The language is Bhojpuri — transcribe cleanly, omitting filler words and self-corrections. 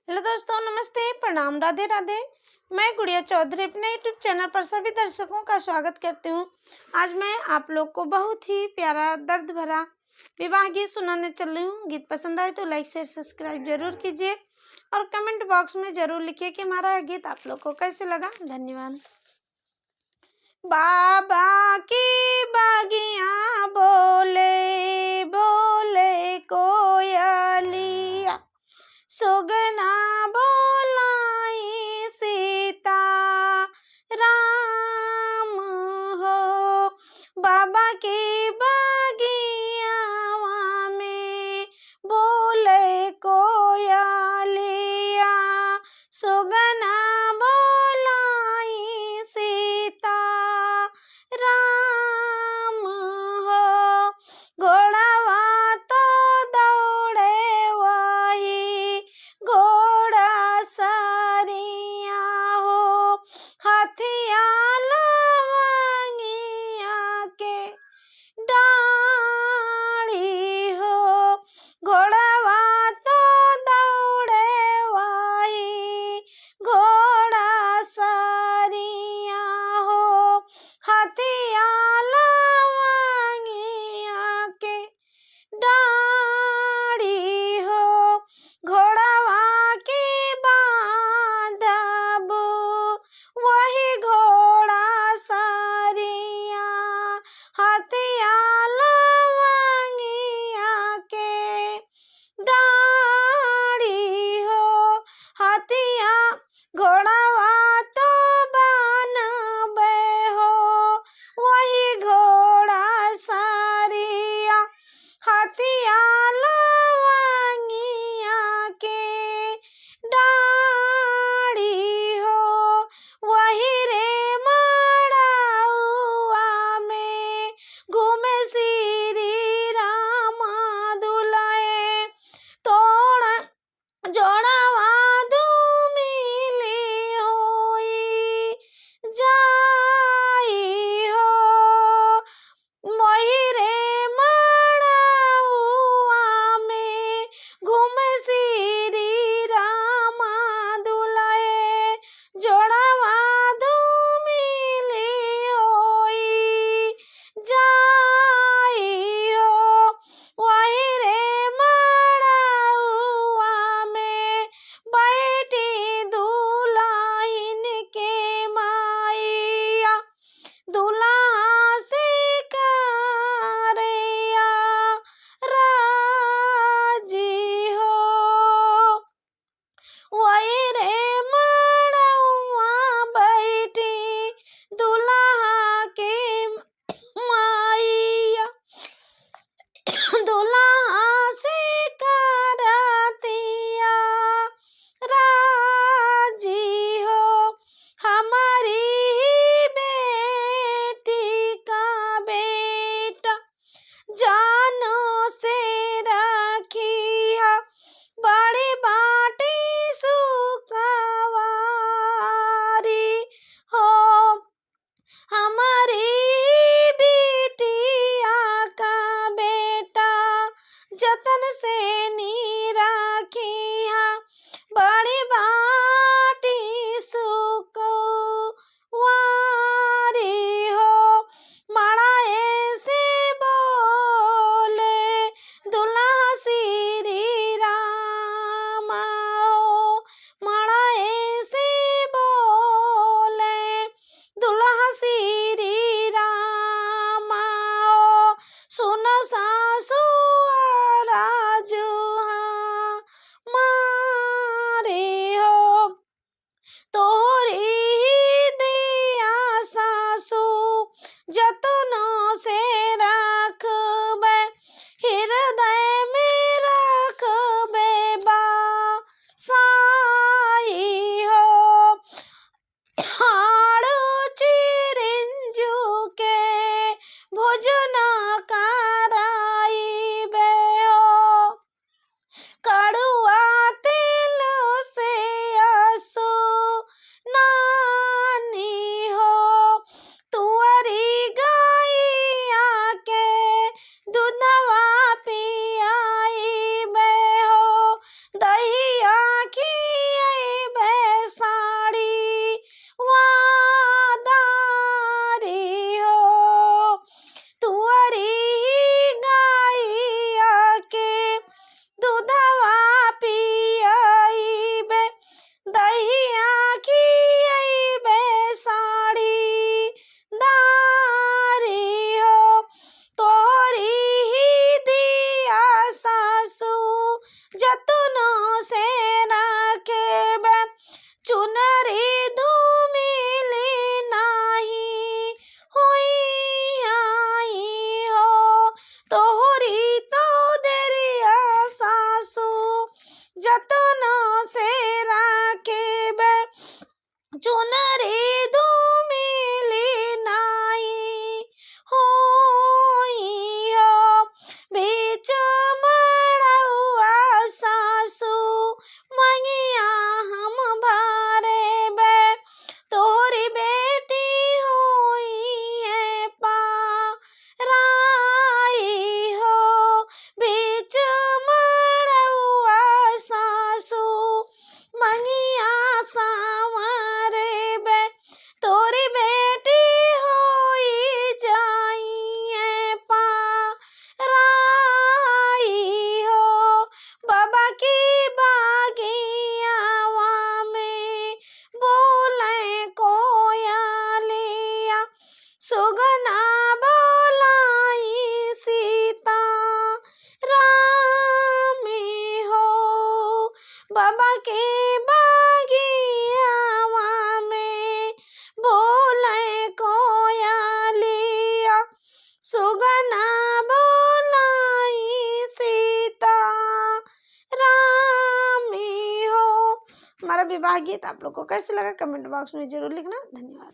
हेलो दोस्तों, नमस्ते, प्रणाम, राधे राधे। मैं गुड़िया चौधरी अपने यूट्यूब चैनल पर सभी दर्शकों का स्वागत करती हूँ। आज मैं आप लोग को बहुत ही प्यारा दर्द भरा विवाह गीत सुनाने चल रही हूँ। गीत पसंद आए तो लाइक शेयर सब्सक्राइब जरूर कीजिए और कमेंट बॉक्स में जरूर लिखिए कि हमारा यह गीत आप लोग को कैसे लगा। धन्यवाद। बाबा की बागियां बोले बोले कोयलिया, सुगना बोलाई सीता राम हो। बाबा की बागियावा में बोले कोयलिया, सुगना बोलाई सीता राम हो। घोड़ावा तो दौड़े वही घोड़ा सरिया हो, हाथिया लवंगिया के डाड़ी हो। घोड़ावा तो दौड़े वही घोड़ा सरिया हो, हाथिया लवंगिया के डाड़ी हो। घोड़ावा की बांधब वही घोड़ा सरिया, हाथिया लवंगिया के डाड़ी हो। हाथिया घोड़ावा तो बनबे हो वही घोड़ा सरिया, हाथिया लवंगिया के डाड़ी हो। वही रे मड़उआ में घूमे श्री राम दुलाए, तोड़ जोड़ावा धूमिली होई जाई हो। मोही रे मड़उआ में घूमे श्री राम दुलाए, जोड़ावा धूमिली होई जाई हो। वही रे मड़उआ में बैठी दुल्हन के माइया, दुल्हा सिकरिया राजी हो। वही रे मड़उआ बैठी दुल्हा के माइया, दुल्हा से करतिया राजी हो। हमारी ही बेटी का बेटा जानो से रखिया, बड़ी बाटी सुकवारी हो। हमारी बिटिया का बेटा जतन से नी रखिया, बड़ी बाटी सुकवारी हो। मड़ाए से बोले दुल्हा श्री राम हो, मड़ाए से बोले दुल्हा श्री राम हो। सुनो सासु राजू मारे से राखे बे चुनरी धूमिली नाई होई हो बीच मड़उआ सासू मंगिया हम भरे बे तोरी बेटी होई है पाराई हो बीच मड़उआ सासू मंगिया सांवरे बे तोरी बेटी होई जाइए पाराई हो बाबा की बागियावा में बोले कोयलिया सुगना बोलाई सीता रामी हो बाबा के बागियावा में बोले कोयलिया सुगना बोलाई सीता रामी हो। हमारा विवाह गीत आप लोग को कैसे लगा कमेंट बॉक्स में जरूर लिखना। धन्यवाद।